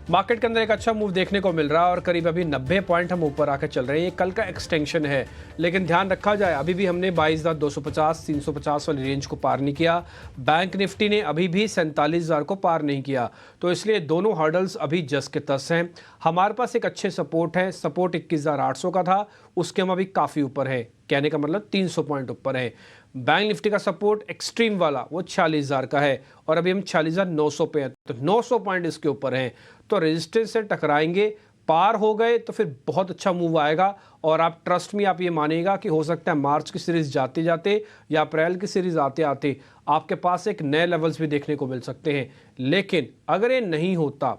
Market के अंदर एक अच्छा मूव देखने को मिल रहा है और करीब अभी 90 पॉइंट हम ऊपर आकर चल रहे हैं। ये कल का एक्सटेंशन है, लेकिन ध्यान रखा जाए अभी भी हमने 22,250 350 वाली रेंज को पार नहीं किया। बैंक निफ्टी ने अभी भी 47,000 को पार नहीं किया, तो इसलिए दोनों हर्डल्स अभी जस के तस हैं। हमारे पास एक अच्छे सपोर्ट है, सपोर्ट 21,800 का था, उसके हम अभी काफ़ी ऊपर है, कहने का मतलब 300 पॉइंट ऊपर है। बैंक निफ्टी का सपोर्ट एक्सट्रीम वाला वो 46,000 का है और अभी हम 46,900 पे हैं, तो 900 पॉइंट इसके ऊपर हैं। तो रेजिस्टेंस से टकराएंगे, पार हो गए तो फिर बहुत अच्छा मूव आएगा और आप ट्रस्ट में आप ये मानिएगा कि हो सकता है मार्च की सीरीज जाते जाते या अप्रैल की सीरीज आते आते आपके पास एक नए लेवल्स भी देखने को मिल सकते हैं। लेकिन अगर ये नहीं होता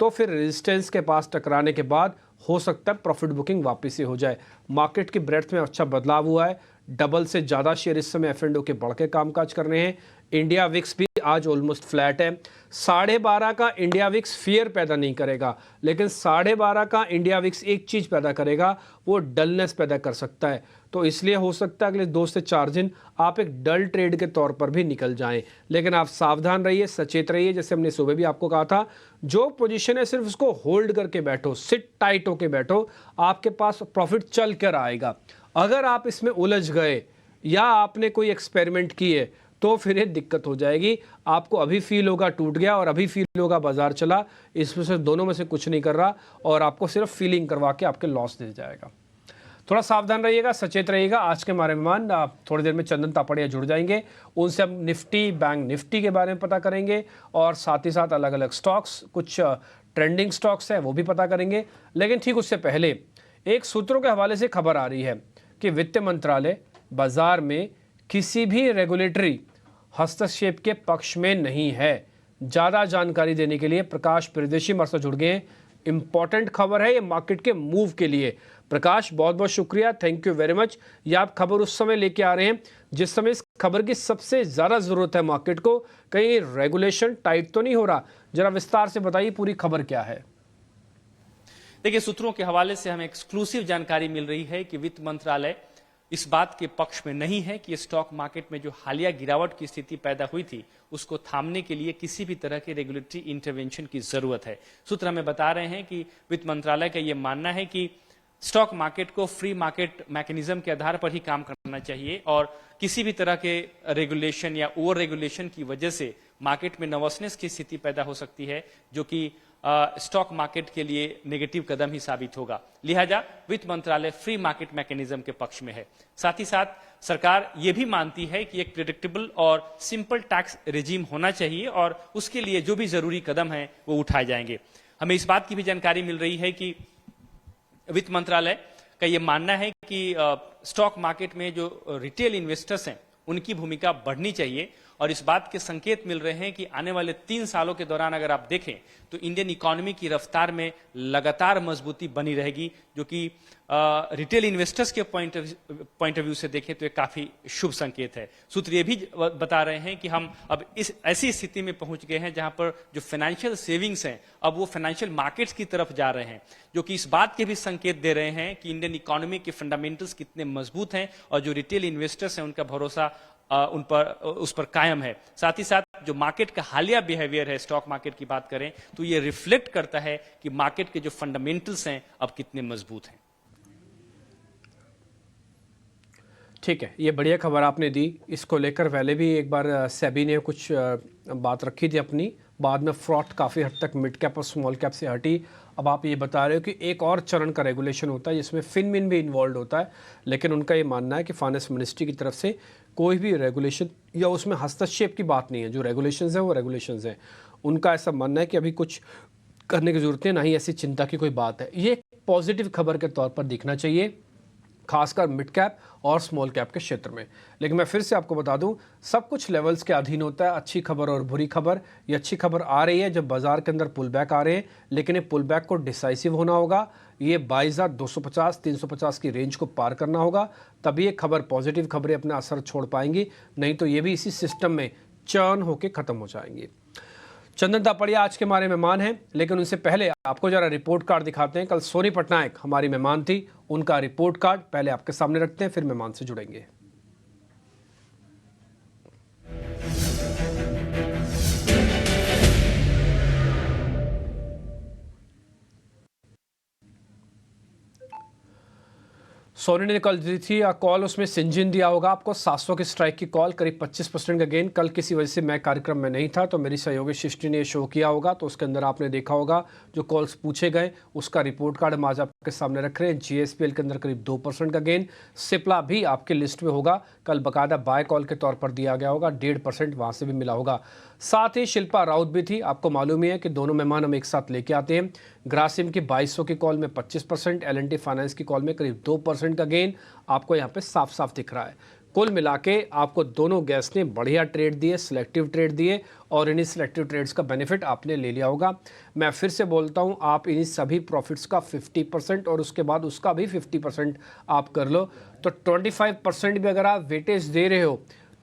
तो फिर रेजिस्टेंस के पास टकराने के बाद हो सकता है प्रॉफिट बुकिंग वापस से हो जाए। मार्केट की ब्रेथ में अच्छा बदलाव हुआ है, डबल से ज़्यादा शेयर इस समय एफ एंड ओ के बढ़ के कामकाज कर रहे हैं। इंडिया विक्स भी आज ऑलमोस्ट फ्लैट है। 12.5 का इंडिया विक्स फियर पैदा नहीं करेगा, लेकिन 12.5 का इंडिया विक्स एक चीज़ पैदा करेगा, वो डलनेस पैदा कर सकता है। तो इसलिए हो सकता है अगले 2 से 4 दिन आप एक डल ट्रेड के तौर पर भी निकल जाएं। लेकिन आप सावधान रहिए, सचेत रहिए। जैसे हमने सुबह भी आपको कहा था, जो पोजीशन है सिर्फ उसको होल्ड करके बैठो, सिट टाइट होके बैठो, आपके पास प्रॉफिट चल कर आएगा। अगर आप इसमें उलझ गए या आपने कोई एक्सपेरिमेंट किए तो फिर ये दिक्कत हो जाएगी। आपको अभी फील होगा टूट गया और अभी फील होगा बाजार चला, इसमें से दोनों में से कुछ नहीं कर रहा और आपको सिर्फ फीलिंग करवा के आपके लॉस दे जाएगा। थोड़ा सावधान रहिएगा, सचेत रहिएगा। आज के हमारे मेहमान थोड़ी देर में चंदन तापड़िया जुड़ जाएंगे, उनसे हम निफ्टी, बैंक निफ्टी के बारे में पता करेंगे और साथ ही साथ अलग अलग स्टॉक्स, कुछ ट्रेंडिंग स्टॉक्स है वो भी पता करेंगे। लेकिन ठीक उससे पहले एक सूत्रों के हवाले से खबर आ रही है कि वित्त मंत्रालय बाजार में किसी भी रेगुलेटरी हस्तक्षेप के पक्ष में नहीं है। ज़्यादा जानकारी देने के लिए प्रकाश प्रियदर्शी हमारे साथ जुड़ गए हैं। इंपॉर्टेंट खबर है ये मार्केट के मूव के लिए। प्रकाश, बहुत बहुत शुक्रिया, थैंक यू वेरी मच। ये आप खबर उस समय लेके आ रहे हैं जिस समय इस खबर की सबसे ज़्यादा ज़रूरत है मार्केट को। कहीं रेगुलेशन टाइट तो नहीं हो रहा? जरा विस्तार से बताइए पूरी खबर क्या है। देखिए, सूत्रों के हवाले से हमें एक्सक्लूसिव जानकारी मिल रही है कि वित्त मंत्रालय इस बात के पक्ष में नहीं है कि स्टॉक मार्केट में जो हालिया गिरावट की स्थिति पैदा हुई थी उसको थामने के लिए किसी भी तरह के रेगुलेटरी इंटरवेंशन की जरूरत है। सूत्र हमें बता रहे हैं कि वित्त मंत्रालय का यह मानना है कि स्टॉक मार्केट को फ्री मार्केट मैकेनिज्म के आधार पर ही काम करना चाहिए और किसी भी तरह के रेगुलेशन या ओवर रेगुलेशन की वजह से मार्केट में नर्वसनेस की स्थिति पैदा हो सकती है, जो कि स्टॉक मार्केट के लिए नेगेटिव कदम ही साबित होगा। लिहाजा वित्त मंत्रालय फ्री मार्केट मैकेनिज्म के पक्ष में है। साथ ही साथ सरकार ये भी मानती है कि एक प्रेडिक्टेबल और सिंपल टैक्स रेजिम होना चाहिए और उसके लिए जो भी जरूरी कदम है वो उठाए जाएंगे। हमें इस बात की भी जानकारी मिल रही है कि वित्त मंत्रालय का ये मानना है कि स्टॉक मार्केट में जो रिटेल इन्वेस्टर्स हैं उनकी भूमिका बढ़नी चाहिए और इस बात के संकेत मिल रहे हैं कि आने वाले 3 सालों के दौरान अगर आप देखें तो इंडियन इकोनॉमी की रफ्तार में लगातार मजबूती बनी रहेगी, जो कि रिटेल इन्वेस्टर्स के पॉइंट ऑफ व्यू से देखें तो एक काफी शुभ संकेत है। सूत्र ये भी बता रहे हैं कि हम अब इस ऐसी स्थिति में पहुंच गए हैं जहां पर जो फाइनेंशियल सेविंग्स हैं अब वो फाइनेंशियल मार्केट्स की तरफ जा रहे हैं, जो कि इस बात के भी संकेत दे रहे हैं कि इंडियन इकोनॉमी के फंडामेंटल्स कितने मजबूत हैं और जो रिटेल इन्वेस्टर्स हैं उनका भरोसा उस पर कायम है। साथ ही साथ जो मार्केट का हालिया बिहेवियर है, स्टॉक मार्केट की बात करें तो ये रिफ्लेक्ट करता है कि मार्केट के जो फंडामेंटल्स हैं अब कितने मजबूत हैं। ठीक है, ये बढ़िया खबर आपने दी। इसको लेकर पहले भी एक बार सेबी ने कुछ बात रखी थी अपनी, बाद में फ्रॉड काफ़ी हद तक मिड कैप और स्मॉल कैप से हटी। अब आप ये बता रहे हो कि एक और चरण का रेगुलेशन होता है जिसमें फिनमिन भी इन्वॉल्व होता है, लेकिन उनका ये मानना है कि फाइनेंस मिनिस्ट्री की तरफ से कोई भी रेगुलेशन या उसमें हस्तक्षेप की बात नहीं है। जो रेगुलेशंस हैं वो रेगुलेशंस हैं। उनका ऐसा मानना है कि अभी कुछ करने की ज़रूरत है, ना ही ऐसी चिंता की कोई बात है। ये एक पॉजिटिव खबर के तौर पर दिखना चाहिए, खासकर मिड कैप और स्मॉल कैप के क्षेत्र में। लेकिन मैं फिर से आपको बता दूं, सब कुछ लेवल्स के अधीन होता है, अच्छी खबर और बुरी खबर। ये अच्छी खबर आ रही है जब बाजार के अंदर पुल बैक आ रहे हैं, लेकिन ये पुल बैक को डिसाइसिव होना होगा। ये 22,250 350 की रेंज को पार करना होगा, तभी ये खबर, पॉजिटिव खबरें अपना असर छोड़ पाएंगी, नहीं तो ये भी इसी सिस्टम में चर्न होकर ख़त्म हो जाएंगी। चंदन तापड़िया आज के हमारे मेहमान हैं, लेकिन उनसे पहले आपको जरा रिपोर्ट कार्ड दिखाते हैं। कल सोनी पटनायक हमारी मेहमान थी, उनका रिपोर्ट कार्ड पहले आपके सामने रखते हैं, फिर मेहमान से जुड़ेंगे। सोनी ने कल दी थी कॉल, उसमें सिंजिन दिया होगा आपको 700 की स्ट्राइक की कॉल, करीब 25% का गेन। कल किसी वजह से मैं कार्यक्रम में नहीं था तो मेरी सहयोगी सृष्टि ने शो किया होगा, तो उसके अंदर आपने देखा होगा जो कॉल्स पूछे गए उसका रिपोर्ट कार्ड हम आज आपके सामने रख रहे हैं। जीएसपीएल के अंदर करीब 2% का गेन। सिप्ला भी आपके लिस्ट में होगा, कल बाकायदा बाय कॉल के तौर पर दिया गया होगा, 1.5% वहाँ से भी मिला होगा। साथ ही शिल्पा राउत भी थी, आपको मालूम ही है कि दोनों मेहमान हम एक साथ लेके आते हैं। ग्रासिम की 2200 की कॉल में 25%, एल&टी फाइनेंस की कॉल में करीब 2% का गेन आपको यहाँ पे साफ साफ दिख रहा है। कुल मिला के आपको दोनों गैस ने बढ़िया ट्रेड दिए, सिलेक्टिव ट्रेड दिए, और इन्हीं सिलेक्टिव ट्रेड्स का बेनिफिट आपने ले लिया होगा। मैं फिर से बोलता हूँ, आप इन्हीं सभी प्रॉफिट्स का 50% और उसके बाद उसका भी 50% आप कर लो, तो 25% भी अगर आप वेटेज दे रहे हो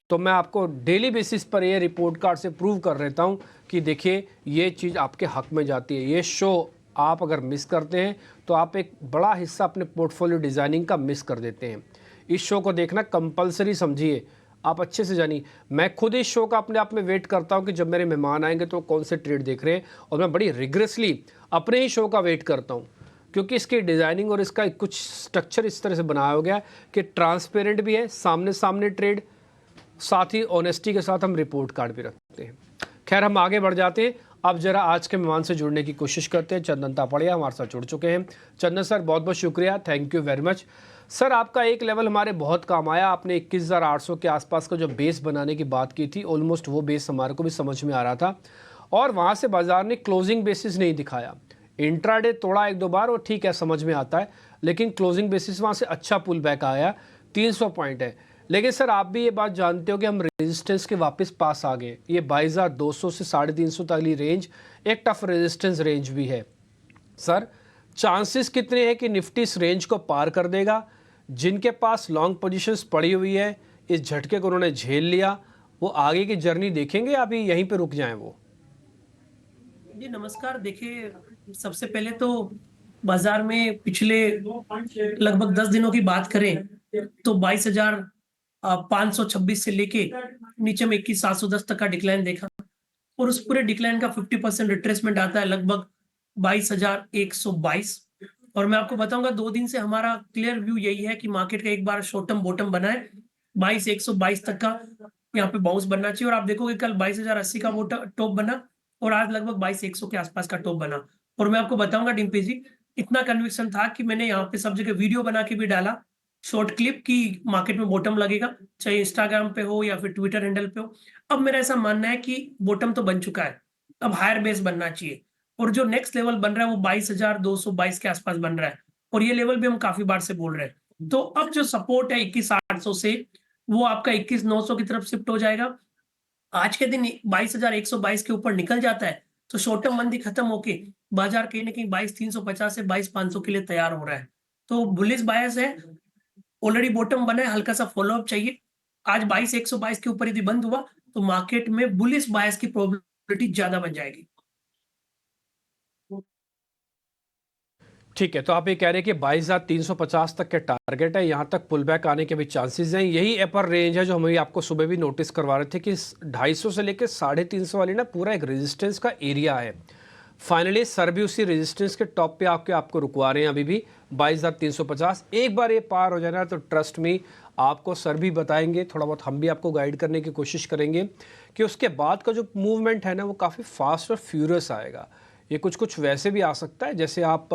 तो मैं आपको डेली बेसिस पर ये रिपोर्ट कार्ड से प्रूव कर देता हूँ कि देखिए ये चीज़ आपके हक में जाती है। ये शो आप अगर मिस करते हैं तो आप एक बड़ा हिस्सा अपने पोर्टफोलियो डिज़ाइनिंग का मिस कर देते हैं। इस शो को देखना कंपलसरी समझिए, आप अच्छे से जानिए। मैं खुद इस शो का अपने आप में वेट करता हूँ कि जब मेरे मेहमान आएंगे तो कौन से ट्रेड देख रहे हैं, और मैं बड़ी रिग्रेसली अपने ही शो का वेट करता हूँ, क्योंकि इसकी डिज़ाइनिंग और इसका कुछ स्ट्रक्चर इस तरह से बनाया हो गया कि ट्रांसपेरेंट भी है, सामने सामने ट्रेड, साथ ही ऑनेस्टी के साथ हम रिपोर्ट कार्ड भी रखते हैं। खैर, हम आगे बढ़ जाते हैं। अब जरा आज के मेहमान से जुड़ने की कोशिश करते हैं। चंदन तापड़िया हमारे साथ जुड़ चुके हैं। चंदन सर, बहुत बहुत शुक्रिया, thank you very much. Sir, आपका एक लेवल हमारे बहुत काम आया। आपने 21,800 के आसपास का जो बेस बनाने की बात की थी, ऑलमोस्ट वो बेस हमारे को भी समझ में आ रहा था, और वहाँ से बाजार ने क्लोजिंग बेसिस नहीं दिखाया। इंट्राडे तोड़ा एक दो बार, और ठीक है, समझ में आता है, लेकिन क्लोजिंग बेसिस वहाँ से अच्छा पुल बैक आया, 300 पॉइंट है। लेकिन सर, आप भी ये बात जानते हो कि हम रेजिस्टेंस के वापस पास आ गए। ये 22,200 से 350 तक की रेंज एक टफ रेजिस्टेंस रेंज भी है। सर, चांसेस कितने हैं कि निफ्टी इस रेंज को पार कर देगा? जिनके पास लॉन्ग पोजीशंस पड़ी हुई है, इस झटके को उन्होंने झेल लिया, वो आगे की जर्नी देखेंगे या अभी यहीं पे रुक जाएं वो? जी नमस्कार। देखिए, सबसे पहले तो बाजार में पिछले लगभग 10 दिनों की बात करें तो 22,526 से लेके नीचे में 21,710 तक का डिक्लाइन देखा, और उस पूरे डिक्लाइन का 50% रिट्रेसमेंट आता है लगभग 22,122। और मैं आपको बताऊंगा, 2 दिन से हमारा क्लियर व्यू यही है कि मार्केट का एक बार शॉर्ट टर्म बॉटम बना है, 22,122 तक का यहाँ पे बाउंस बनना चाहिए। और आप देखोगे कल 22,080 का वो टॉप बना, और आज लगभग 22,100 के आसपास का टॉप बना। और मैं आपको बताऊंगा डिम्पी जी, इतना कन्विक्शन था कि मैंने यहाँ पे सब जगह वीडियो बना के भी डाला, शॉर्ट क्लिप की मार्केट में बॉटम लगेगा, चाहे इंस्टाग्राम पे हो या फिर ट्विटर हैंडल पे हो। अब मेरा ऐसा मानना है कि बॉटम तो बन चुका है, अब हायर बेस बनना चाहिए, और जो नेक्स्ट लेवल बन रहा है वो 22,222 के आसपास बन रहा है, और ये लेवल भी हम काफी बार से बोल रहे हैं। तो अब जो सपोर्ट है 21,800 से, वो आपका 21,900 की तरफ शिफ्ट हो जाएगा। आज के दिन 22,122 के ऊपर निकल जाता है तो शॉर्ट टर्म मंदी खत्म होके बाजार कहीं ना कहीं 22,350 से 22,500 के लिए तैयार हो रहा है। तो बुलिश बायस है, ऑलरेडी बॉटम बना है, हल्का सा फॉलोअप चाहिए। आज 22,122 के ऊपर यदि बंद हुआ तो मार्केट में बुलिश बायस की प्रोबेबिलिटी ज्यादा बन जाएगी। ठीक है, तो आप ये कह रहे हैं कि 22,350 तक के टारगेट है, यहाँ तक पुल बैक आने के भी चांसेस हैं। यही अपर रेंज है जो हम आपको सुबह भी नोटिस करवा रहे थे कि 250 से लेकर 350 वाली ना पूरा एक रेजिस्टेंस का एरिया है। फाइनली सर भी उसी रेजिस्टेंस के टॉप पे आपको रुकवा रहे हैं अभी भी 22,350। एक बार ये पार हो जाना तो ट्रस्ट मी, आपको सर भी बताएंगे, थोड़ा बहुत हम भी आपको गाइड करने की कोशिश करेंगे कि उसके बाद का जो मूवमेंट है ना वो काफ़ी फास्ट और फ्यूरियस आएगा। ये कुछ कुछ वैसे भी आ सकता है जैसे आप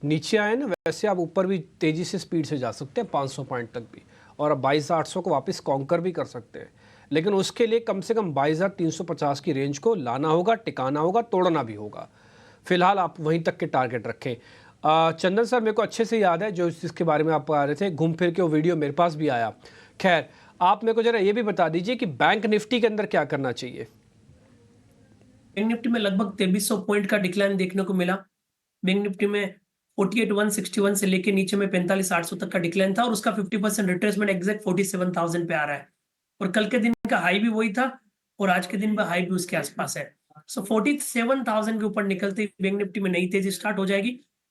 नीचे आए ना, वैसे आप ऊपर भी तेज़ी से स्पीड से जा सकते हैं 500 पॉइंट तक भी, और अब 22,800 को वापस कॉन्कर भी कर सकते हैं। लेकिन उसके लिए कम से कम 22,350 की रेंज को लाना होगा, टिकाना होगा, तोड़ना भी होगा। फिलहाल आप वहीं तक के टारगेट रखें। चंदन सर, मेरे को अच्छे से याद है जो जिसके बारे में आप बता रहे थे, घूम फिर के वो वीडियो मेरे पास भी आया। खैर, आप मेरे को जरा ये भी बता दीजिए कि बैंक निफ्टी के अंदर क्या करना चाहिए? बैंक निफ्टी में लगभग 2300 पॉइंट का डिक्लाइन देखने को मिला। बैंक निफ्टी में 48,161 से लेके नीचे में 45,800 तक का डिक्लाइन था, और उसका 50% रिट्रेसमेंट एग्जैक्ट 47,000 पे आ रहा है। और कल के दिन का हाई भी वही था, और आज के दिन का हाई भी उसके आसपास है। सो 47,000 के ऊपर निकलते ही बैंक निफ्टी में नई तेजी स्टार्ट हो जाएगी।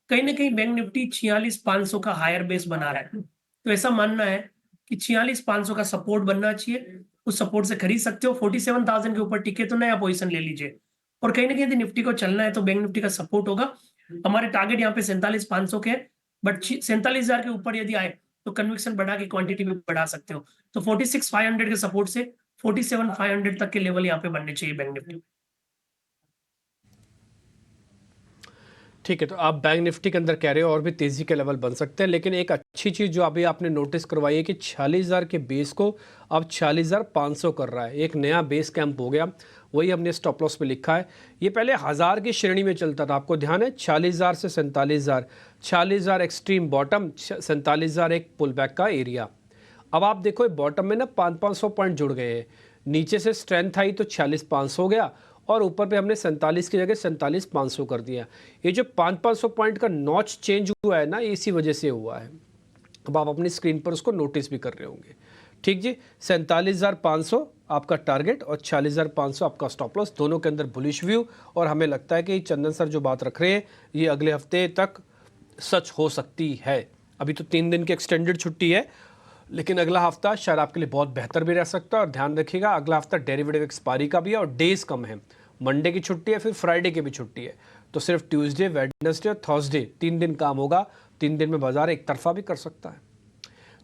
कहीं ना कहीं बैंक निफ्टी 46,500 का हायर बेस बना रहा है, तो ऐसा मानना है कि 46,500 का सपोर्ट बनना चाहिए। उस सपोर्ट से खरीद सकते हो, 47,000 के ऊपर टिके तो नया पोजिशन ले लीजिए। और कहीं ना कहीं यदि निफ्टी को चलना है तो बैंक निफ्टी का सपोर्ट होगा। हमारे टारगेट यहाँ पे 47,500 के, बट 47,000 के ऊपर यदि आए तो कन्विक्शन बढ़ा के क्वांटिटी भी बढ़ा सकते हो। तो 46,500 के सपोर्ट से 47,500 तक के लेवल यहाँ पे बनने चाहिए बैंक निफ्टी। ठीक है, तो आप बैंक निफ्टी के अंदर कह रहे हो और भी तेजी के लेवल बन सकते हैं, लेकिन एक अच्छी चीज़ जो अभी आपने नोटिस करवाई है कि 46,000 के बेस को अब 46,500 कर रहा है, एक नया बेस कैंप हो गया। वही हमने स्टॉप लॉस में लिखा है। ये पहले 1000 की श्रेणी में चलता था, आपको ध्यान है, 46,000 से 47,000, 46,000 एक्सट्रीम बॉटम, 47,000 एक पुल बैक का एरिया। अब आप देखो बॉटम में ना 500 पॉइंट जुड़ गए हैं, नीचे से स्ट्रेंथ आई तो 46,500 हो गया और ऊपर पे हमने 47 की जगह 47,500 कर दिया। ये जो 500 पॉइंट का नॉच चेंज हुआ है ना, इसी वजह से हुआ है। अब आप अपनी स्क्रीन पर उसको नोटिस भी कर रहे होंगे। ठीक जी, 47,500 आपका टारगेट और 46,500 आपका स्टॉप लॉस, दोनों के अंदर बुलिश व्यू। और हमें लगता है कि चंदन सर जो बात रख रहे हैं ये अगले हफ्ते तक सच हो सकती है। अभी तो 3 दिन की एक्सटेंडेड छुट्टी है, लेकिन अगला हफ्ता शायद आपके लिए बहुत बेहतर भी रह सकता है। और ध्यान रखिएगा अगला हफ्ता डेरिवेटिव एक्सपायरी का भी है और डेज कम है, मंडे की छुट्टी है, फिर फ्राइडे की भी छुट्टी है, तो सिर्फ ट्यूसडे, वेडनेसडे और थर्सडे 3 दिन काम होगा। 3 दिन में बाजार एक तरफा भी कर सकता है।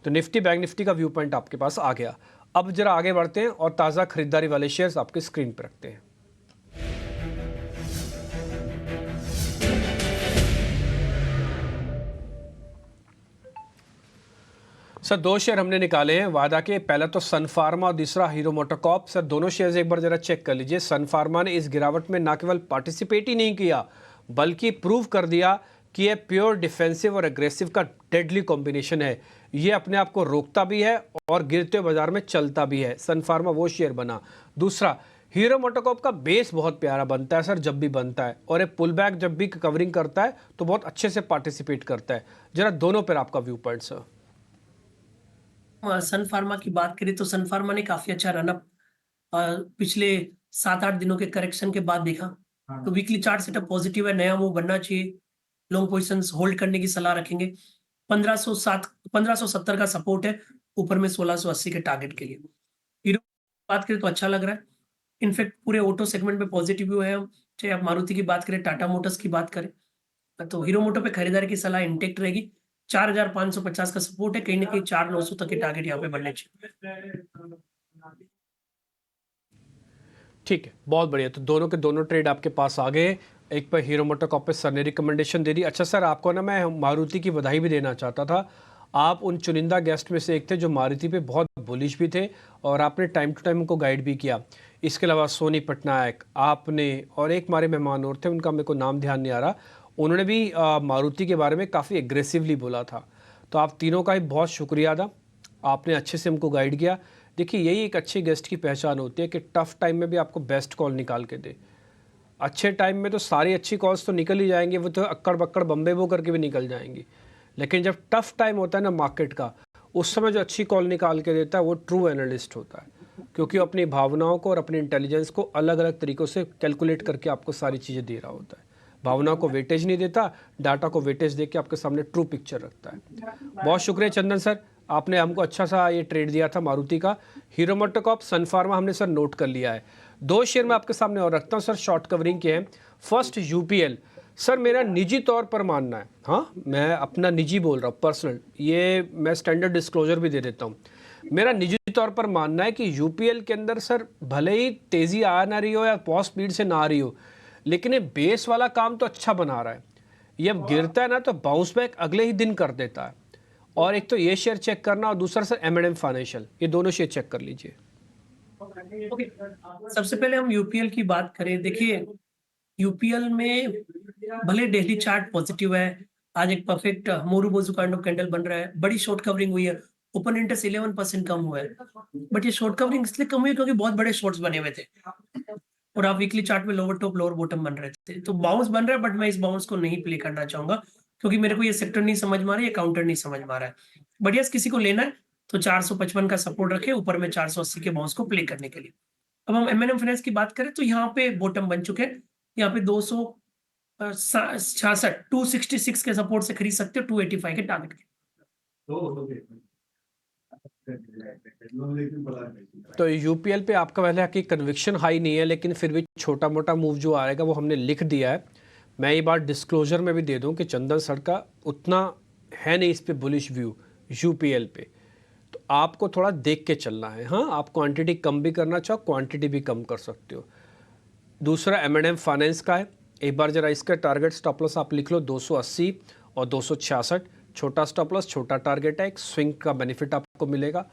तो निफ्टी बैंक निफ्टी का व्यू पॉइंट आपके पास आ गया। अब जरा आगे बढ़ते हैं और ताज़ा खरीदारी वाले शेयर्स आपके स्क्रीन पर रखते हैं। सर 2 शेयर हमने निकाले हैं वादा के, पहला तो सन फार्मा और दूसरा हीरो मोटोकॉर्प। सर दोनों शेयर्स एक बार जरा चेक कर लीजिए। सन फार्मा ने इस गिरावट में न केवल पार्टिसिपेट ही नहीं किया बल्कि प्रूव कर दिया कि ये प्योर डिफेंसिव और एग्रेसिव का डेडली कॉम्बिनेशन है। ये अपने आप को रोकता भी है और गिरते हुए बाजार में चलता भी है। सन फार्मा वो शेयर बना। दूसरा हीरो मोटोकॉर्प का बेस बहुत प्यारा बनता है सर जब भी बनता है, और ये पुल बैक जब भी कवरिंग करता है तो बहुत अच्छे से पार्टिसिपेट करता है। जरा दोनों पर आपका व्यू पॉइंट सर। सन फार्मा की बात करें तो सन फार्मा ने काफी अच्छा रनअप पिछले 7-8 दिनों के करेक्शन के बाद देखा। तो वीकली चार्ट सेटअप पॉजिटिव है, नया मूव बनना चाहिए। लॉन्ग पोजीशंस होल्ड करने की सलाह रखेंगे। 1570 का सपोर्ट है, ऊपर में 1680 के टारगेट के लिए। हीरो बात करें तो अच्छा लग रहा है। इनफैक्ट पूरे ऑटो सेगमेंट में पॉजिटिव व्यू है। चाहे आप मारुति की बात करें, टाटा मोटर्स की बात करें, तो हीरो मोटो पे खरीदारी की सलाह इंटेक्ट रहेगी। 4,550 का सपोर्ट है, कहीं ना कहीं 4,900 तक के टारगेट यहाँ पे बढ़ने चाहिए। ठीक है, बहुत बढ़िया। तो दोनों के दोनों ट्रेड आपके पास आ गए। एक पर हीरो मोटोकॉर्प पे सर ने रिकमेंडेशन दे दी। अच्छा सर, आपको ना मैं मारुति की बधाई भी देना चाहता था। आप उन चुनिंदा गेस्ट में से एक थे जो मारुति पे बहुत बुलिश भी थे और आपने टाइम टू टाइम उनको गाइड भी किया। इसके अलावा सोनी पटनायक, आपने और एक हमारे मेहमान और थे, उनका मेरे को नाम ध्यान नहीं आ रहा, उन्होंने भी मारुति के बारे में काफ़ी एग्रेसिवली बोला था। तो आप तीनों का ही बहुत शुक्रिया अदा, आपने अच्छे से हमको गाइड किया। देखिए यही एक अच्छे गेस्ट की पहचान होती है कि टफ टाइम में भी आपको बेस्ट कॉल निकाल के दे। अच्छे टाइम में तो सारी अच्छी कॉल्स तो निकल ही जाएंगे, वो तो अक्कड़ बक्कड़ बम्बे वो करके भी निकल जाएंगी, लेकिन जब टफ टाइम होता है ना मार्केट का, उस समय जो अच्छी कॉल निकाल के देता है वो ट्रू एनालिस्ट होता है, क्योंकि वो अपनी भावनाओं को और अपनी इंटेलिजेंस को अलग अलग तरीक़ों से कैलकुलेट करके आपको सारी चीज़ें दे रहा होता है। भावनाओं को वेटेज नहीं देता, डाटा को वेटेज दे के आपके सामने ट्रू पिक्चर रखता है। बहुत शुक्रिया चंदन सर, आपने हमको अच्छा सा ये ट्रेड दिया था मारुति का। हीरो मोटोकॉर्प, सन फार्मा हमने सर नोट कर लिया है। 2 शेयर मैं आपके सामने और रखता हूँ सर, शॉर्ट कवरिंग के हैं। First UPL. सर मेरा निजी तौर पर मानना है, हाँ मैं अपना निजी बोल रहा हूँ, पर्सनल, ये मैं स्टैंडर्ड डिस्क्लोजर भी दे देता हूँ। मेरा निजी तौर पर मानना है कि यूपीएल के अंदर सर भले ही तेज़ी आ ना रही हो या बहुत स्पीड से ना आ रही हो, लेकिन ये बेस वाला काम तो अच्छा बना रहा है। ये अब गिरता है ना तो बाउंस बैक अगले ही दिन कर देता है। और एक तो ये शेयर चेक करना और दूसरा सर M&M फाइनेंशियल, ये दोनों शेयर चेक कर लीजिए। ओके, सबसे पहले हम यूपीएल की बात करें। देखिए यूपीएल में भले डेली चार्ट पॉजिटिव है, आज एक परफेक्ट मोरूबोजू काइंड ऑफ कैंडल बन रहा है, बड़ी शॉर्ट कवरिंग हुई है, ओपन इंटरेस्ट 11% कम हुआ है, बट ये शॉर्ट कवरिंग इसलिए कम हुई है क्योंकि बहुत बड़े शॉर्ट्स बने हुए थे और आप वीकली चार्ट में लोअर टॉप लोअर बॉटम बन रहे थे। तो बाउंस बन रहा है, बट मैं इस बाउंस को नहीं प्ले करना चाहूंगा क्योंकि मेरे को ये सेक्टर नहीं समझ में आ रहा है, ये काउंटर नहीं समझ में आ रहा है। बट यस, किसी को लेना है तो 455 का सपोर्ट रखे, ऊपर में 480 के बाउंस को प्ले करने के लिए। अब हम M&M फाइनेंस की बात करें तो यहाँ पे बॉटम बन चुके हैं। यहाँ पे 266 266 के सपोर्ट से खरीद सकते हो, 285 के टारगेट के। तो यूपीएल पे आपका पहले की कन्विक्शन हाई नहीं है, लेकिन फिर भी छोटा मोटा मूव जो आएगा वो हमने लिख दिया है। मैं ये बात डिस्क्लोजर में भी दे दूं कि चंदन सर का उतना है नहीं इस पे बुलिश व्यू। यूपीएल पे। तो आपको थोड़ा देख के चलना है। हाँ, आप क्वांटिटी कम भी करना चाहो, क्वांटिटी भी कम कर सकते हो। दूसरा M&M फाइनेंस का है। एक बार जरा इसका टारगेट स्टॉप लॉस आप लिख लो, 280 और 266। छोटा स्टॉप लॉस, छोटा टारगेट है, एक स्विंग का बेनिफिट आपको मिलेगा।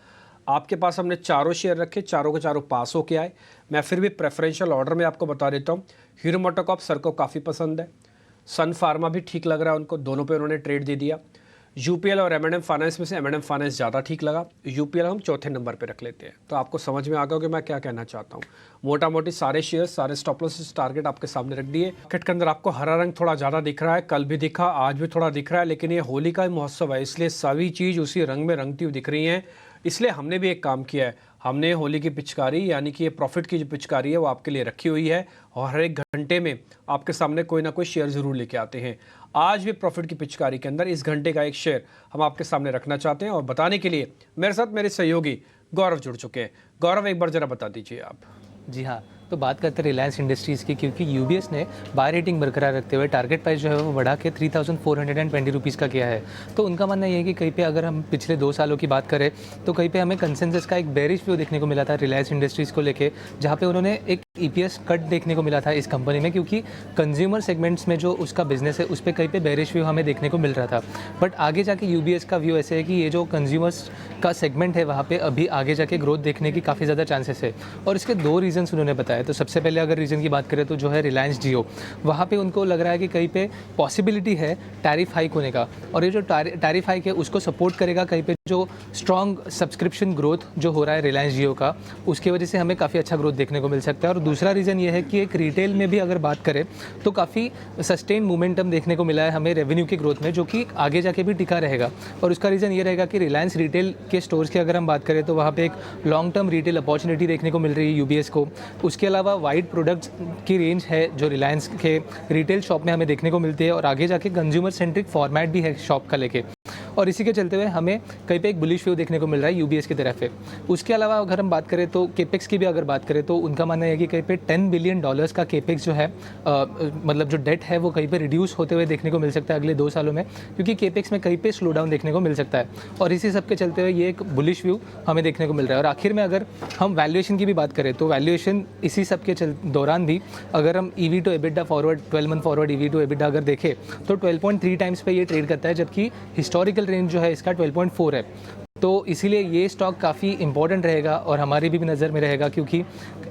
आपके पास हमने चारों शेयर रखे, चारों के चारों पास होके आए। मैं फिर भी प्रेफरेंशियल ऑर्डर में आपको बता देता हूँ। हीरो मोटोकॉर्प सर को काफ़ी पसंद है, सन फार्मा भी ठीक लग रहा है उनको, दोनों पे उन्होंने ट्रेड दे दिया। यूपीएल और M&M फाइनेंस में से M&M फाइनेंस ज़्यादा ठीक लगा, यूपीएल हम चौथे नंबर पे रख लेते हैं। तो आपको समझ में आ गया कि मैं क्या कहना चाहता हूँ। मोटा मोटी सारे शेयर, सारे स्टॉप लॉस टारगेट आपके सामने रख दिए। मार्केट के अंदर आपको हरा रंग थोड़ा ज़्यादा दिख रहा है, कल भी दिखा, आज भी थोड़ा दिख रहा है, लेकिन ये होली का महोत्सव है, इसलिए सभी चीज़ उसी रंग में रंगती हुई दिख रही हैं। इसलिए हमने भी एक काम किया है, हमने होली की पिचकारी यानी कि ये प्रॉफिट की जो पिचकारी है वो आपके लिए रखी हुई है, और हर एक घंटे में आपके सामने कोई ना कोई शेयर ज़रूर लेके आते हैं। आज भी प्रॉफिट की पिचकारी के अंदर इस घंटे का एक शेयर हम आपके सामने रखना चाहते हैं, और बताने के लिए मेरे साथ मेरे सहयोगी गौरव जुड़ चुके हैं। गौरव, एक बार ज़रा बता दीजिए आप। जी हाँ, तो बात करते हैं रिलायंस इंडस्ट्रीज़ की, क्योंकि यूबीएस ने बाय रेटिंग बरकरार रखते हुए टारगेट प्राइस जो है वो बढ़ा के 3,420 रुपीज़ का किया है। तो उनका मानना ये है कि कहीं पे अगर हम पिछले 2 सालों की बात करें तो कहीं पे हमें कंसेंसस का एक बेरिश व्यू देखने को मिला था रिलायंस इंडस्ट्रीज़ को लेके, जहाँ पे उन्होंने एक ईपीएस कट देखने को मिला था इस कंपनी में, क्योंकि कंज्यूमर सेगमेंट्स में जो उसका बिजनेस है उस पर कहीं पे बेरिश व्यू हमें देखने को मिल रहा था। बट आगे जाके यूबीएस का व्यू ऐसे है कि ये जो कंज्यूमर्स का सेगमेंट है वहाँ पे अभी आगे जाके ग्रोथ देखने की काफ़ी ज़्यादा चांसेस है, और इसके 2 रीजंस उन्होंने बताया। तो सबसे पहले अगर रीज़न की बात करें तो जो है रिलायंस जियो, वहाँ पे उनको लग रहा है कि कहीं पे पॉसिबिलिटी है टैरिफ हाइक होने का, और ये जो टैरिफ हाइक है उसको सपोर्ट करेगा कहीं पे जो स्ट्रॉन्ग सब्सक्रिप्शन ग्रोथ जो हो रहा है रिलायंस जियो का, उसकी वजह से हमें काफ़ी अच्छा ग्रोथ देखने को मिल सकता है। और दूसरा रीज़न ये है कि एक रिटेल में भी अगर बात करें तो काफ़ी सस्टेन मोमेंटम देखने को मिला है हमें रेवेन्यू की ग्रोथ में, जो कि आगे जाके भी टिका रहेगा। और उसका रीज़न ये रहेगा कि रिलायंस रिटेल के स्टोर्स की अगर हम बात करें तो वहाँ पे एक लॉन्ग टर्म रिटेल अपॉर्चुनिटी देखने को मिल रही है यूबीएस को। उसके अलावा वाइड प्रोडक्ट्स की रेंज है जो रिलायंस के रिटेल शॉप में हमें देखने को मिलती है, और आगे जाके कंज्यूमर सेंट्रिक फॉर्मेट भी है शॉप का लेके, और इसी के चलते हुए हमें कहीं पे एक बुलिश व्यू देखने को मिल रहा है यूबीएस की तरफ है। उसके अलावा अगर हम बात करें तो केपेक्स की भी अगर बात करें तो उनका मानना है कि कहीं पे $10 बिलियन का केपेक्स जो है मतलब जो डेट है वो कहीं पे रिड्यूस होते हुए देखने को मिल सकता है अगले 2 सालों में, क्योंकि केपेक्स में कहीं पे स्लो डाउन देखने को मिल सकता है, और इसी सब के चलते हुए ये एक बुलिश व्यू हमें देखने को मिल रहा है। और आखिर में अगर हम वैल्यूएशन की भी बात करें तो वैल्यूएशन इसी सब के दौरान भी अगर हम EV to EBITDA forward 12 month forward EV to EBITDA अगर देखें तो 12.3 टाइम्स पे ये ट्रेड करता है, जबकि हिस्टोरिकल रेंज जो है इसका 12.4 है। तो इसीलिए ये स्टॉक काफ़ी इंपॉर्टेंट रहेगा और हमारी भी नज़र में रहेगा, क्योंकि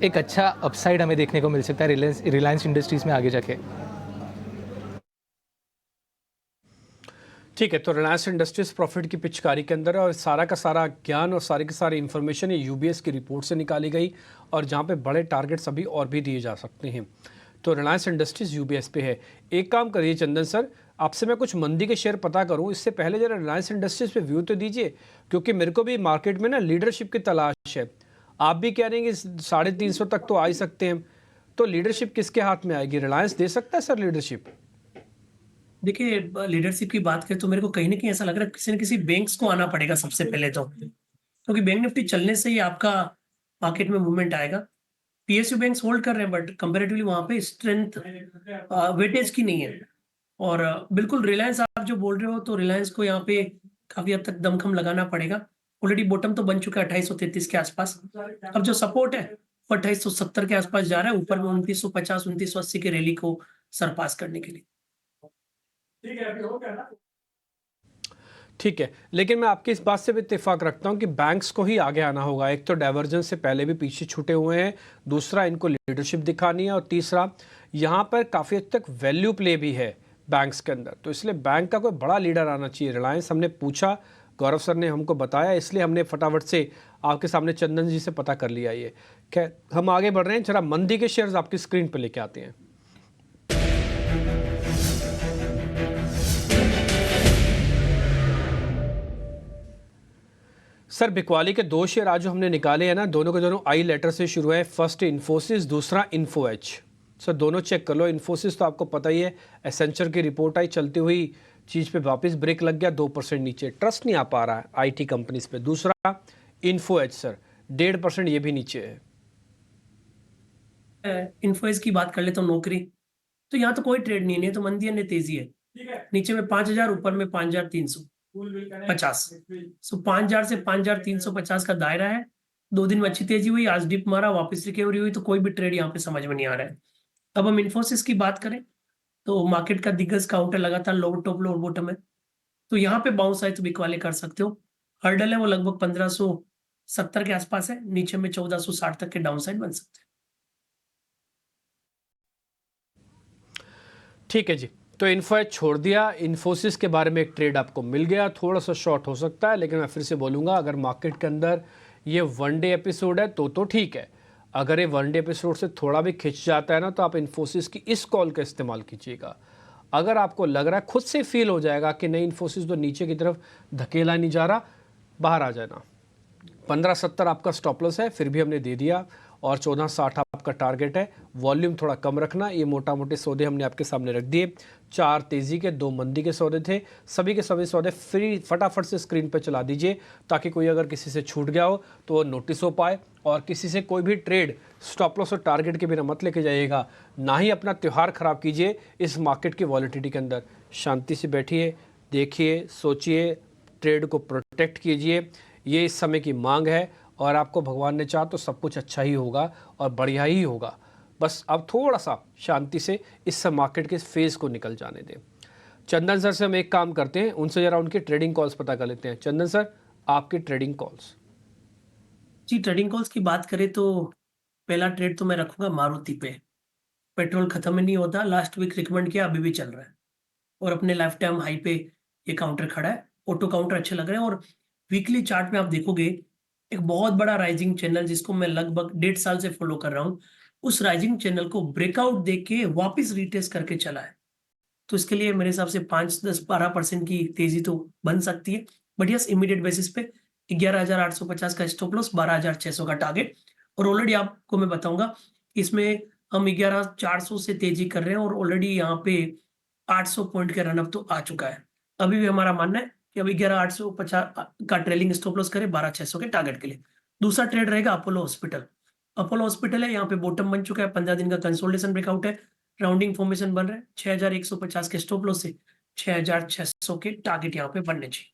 एक अच्छा अपसाइड हमें देखने को मिल सकता है रिलायंस इंडस्ट्रीज़ में आगे जाके। ठीक है, तो रिलायंस इंडस्ट्रीज प्रॉफिट की पिचकारी के अंदर है, और सारा का सारा ज्ञान और सारी की सारी इन्फॉर्मेशन ये यूबीएस की रिपोर्ट से निकाली गई, और जहाँ पे बड़े टारगेट्स अभी और भी दिए जा सकते हैं। तो रिलायंस इंडस्ट्रीज यूबीएस पे है। एक काम करिए चंदन सर, आपसे मैं कुछ मंदी के शेयर पता करूं, इससे पहले जरा रिलायंस इंडस्ट्रीज पे व्यू तो दीजिए, क्योंकि मेरे को भी मार्केट में ना लीडरशिप की तलाश है। आप भी कह रहे हैं कि 350 तक तो आ ही सकते हैं, तो लीडरशिप किसके हाथ में आएगी? रिलायंस दे सकता है सर लीडरशिप? देखिए, लीडरशिप की बात करें तो मेरे को कहीं ना कहीं ऐसा लग रहा है किसी न किसी बैंक्स को आना पड़ेगा सबसे पहले तो, क्योंकि बैंक निफ्टी चलने से ही आपका मार्केट में मूवमेंट आएगा। पीएसयू बैंक्स होल्ड कर रहे हैं, बट कंपैरेटिवली वहां पे स्ट्रेंथ वेटेज की नहीं है। और बिल्कुल रिलायंस आप जो बोल रहे हो, तो रिलायंस को यहाँ पे काफी हद तक दमखम लगाना पड़ेगा। ऑलरेडी बॉटम तो बन चुका है 2833 के आसपास। अब जो सपोर्ट है वो 2870 के आसपास जा रहा है, ऊपर में 2950 2980 के रैली को सरपास करने के लिए। ठीक है, लेकिन मैं आपकी इस बात से भी इत्तेफाक रखता हूं कि बैंक्स को ही आगे आना होगा। एक तो डाइवर्जेंस से पहले भी पीछे छूटे हुए हैं, दूसरा इनको लीडरशिप दिखानी है, और तीसरा यहाँ पर काफ़ी हद तक वैल्यू प्ले भी है बैंक्स के अंदर। तो इसलिए बैंक का कोई बड़ा लीडर आना चाहिए। रिलायंस हमने पूछा, गौरव सर ने हमको बताया, इसलिए हमने फटाफट से आपके सामने चंदन जी से पता कर लिया। ये खैर, हम आगे बढ़ रहे हैं, जरा मंदी के शेयर्स आपकी स्क्रीन पर लेके आते हैं। सर, बिकवाली के 2 शेयर आज जो हमने निकाले हैं ना, दोनों के दोनों आई लेटर से शुरू है। फर्स्ट इन्फोसिस, दूसरा इन्फो एज। सर दोनों चेक कर लो। इन्फोसिस तो आपको पता ही है, एसेंचर की रिपोर्ट आई, चलती हुई चीज़ पे वापस ब्रेक लग गया, 2% नीचे, ट्रस्ट नहीं आ पा रहा है आईटी कंपनीज पे। दूसरा इन्फो एज सर 1.5% ये भी नीचे है। इन्फोएज की बात कर लेता हूँ, नौकरी तो यहाँ तो कोई ट्रेड नहीं है, तो मंदी है न तेजी है। नीचे में 5000, ऊपर में 5300। 50। सो 5000 से 5350 का दायरा है। 2 दिन में अच्छी तेजी हुई, आज डिप मारा, वापस रिकवरी हुई, तो कोई भी ट्रेड यहाँ पे समझ में नहीं आ रहा है। अब हम इन्फोसिस की बात करें तो मार्केट का दिग्गज काउंटर लगातार लोअर टॉप लोअर बॉटम है, तो यहाँ पे बाउंस आए तो बिक वाले कर सकते हो। हर्डल है वो लगभग 1570 के आसपास है, नीचे में 1460 तक के डाउन साइड बन सकते हैं। ठीक है जी, तो इन्फोएज छोड़ दिया। इन्फोसिस के बारे में एक ट्रेड आपको मिल गया, थोड़ा सा शॉर्ट हो सकता है, लेकिन मैं फिर से बोलूँगा अगर मार्केट के अंदर ये वन डे एपिसोड है तो ठीक है। अगर ये वन डे एपिसोड से थोड़ा भी खिंच जाता है ना, तो आप इन्फोसिस की इस कॉल का इस्तेमाल कीजिएगा। अगर आपको लग रहा है, खुद से फील हो जाएगा कि नहीं इन्फोसिस तो नीचे की तरफ धकेला नहीं जा रहा, बाहर आ जाना। 1570 आपका स्टॉप लॉस है, फिर भी हमने दे दिया, और 1460 आपका टारगेट है। वॉल्यूम थोड़ा कम रखना। ये मोटा मोटे सौदे हमने आपके सामने रख दिए। 4 तेजी के 2 मंदी के सौदे थे, सभी के सभी सौदे फ्री फटाफट से स्क्रीन पर चला दीजिए, ताकि कोई अगर किसी से छूट गया हो तो वो नोटिस हो पाए। और किसी से कोई भी ट्रेड स्टॉप लॉस और टारगेट के बिना मत लेके जाइएगा, ना ही अपना त्यौहार खराब कीजिए इस मार्केट की वॉलिटिलिटी के अंदर। शांति से बैठिए, देखिए, सोचिए, ट्रेड को प्रोटेक्ट कीजिए। ये इस समय की मांग है, और आपको भगवान ने चाहा तो सब कुछ अच्छा ही होगा और बढ़िया ही होगा। बस अब थोड़ा सा शांति से इस मार्केट के फेज को निकल जाने दें। चंदन सर से हम एक काम करते हैं, उनसे जरा उनके ट्रेडिंग कॉल्स पता कर लेते हैं। चंदन सर, आपके ट्रेडिंग कॉल्स। जी, ट्रेडिंग कॉल्स की बात करें तो पहला ट्रेड तो मैं रखूंगा मारुति पे। पेट्रोल खत्म ही नहीं होता, लास्ट वीक रिकमेंड किया, अभी भी चल रहा है, और अपने लाइफ टाइम हाई पे ये काउंटर खड़ा है। ऑटो काउंटर अच्छे लग रहे हैं, और वीकली चार्ट में आप देखोगे एक बहुत बड़ा राइजिंग चैनल जिसको मैं लगभग 1.5 साल से फॉलो कर रहा हूँ, उस राइजिंग चैनल को ब्रेकआउट देके वापस रिटेस्ट करके चला है। तो इसके लिए मेरे हिसाब से 5-10-12% की तेजी तो बन सकती है। बट यस, इमीडिएट बेसिस पे 11,850 का स्टॉप लॉस, 12,600 का टारगेट। और ऑलरेडी आपको मैं बताऊंगा, इसमें हम 11,400 से तेजी कर रहे हैं, और ऑलरेडी यहाँ पे 800 पॉइंट का रनअप तो आ चुका है। अभी भी हमारा मानना है कि अब 11,850 का ट्रेलिंग स्टॉप लॉस करें 12,600 के टारगेट के लिए। दूसरा ट्रेड रहेगा अपोलो हॉस्पिटल। अपोलो हॉस्पिटल है, यहाँ पे बॉटम बन चुका है, 15 दिन का कंसोलिडेशन ब्रेकआउट है, राउंडिंग फॉर्मेशन बन रहा है। 6,150 के स्टॉप लॉस से 6,600 के टारगेट यहाँ पे बनने चाहिए।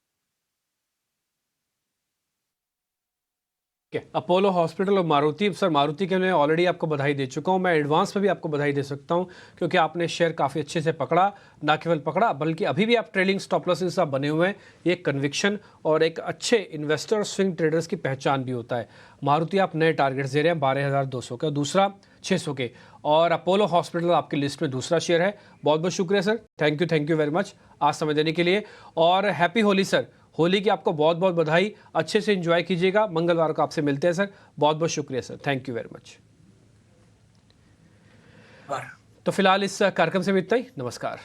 अपोलो हॉस्पिटल और मारुति। सर, मारुति के मैं ऑलरेडी आपको बधाई दे चुका हूं, मैं एडवांस में भी आपको बधाई दे सकता हूं, क्योंकि आपने शेयर काफ़ी अच्छे से पकड़ा। ना केवल पकड़ा, बल्कि अभी भी आप ट्रेलिंग स्टॉप लॉस के साथ बने हुए हैं। ये कन्विक्शन और एक अच्छे इन्वेस्टर स्विंग ट्रेडर्स की पहचान भी होता है। मारुति आप नए टारगेट्स दे रहे हैं 12,200 का, दूसरा 600 के, और अपोलो हॉस्पिटल आपकी लिस्ट में दूसरा शेयर है। बहुत बहुत शुक्रिया sir, thank you very much आज समय देने के लिए, और हैप्पी होली सर। होली की आपको बहुत बहुत बधाई, अच्छे से एंजॉय कीजिएगा। मंगलवार को आपसे मिलते हैं सर। बहुत बहुत शुक्रिया sir, thank you very much. तो फिलहाल इस कार्यक्रम से भी इतना ही, नमस्कार।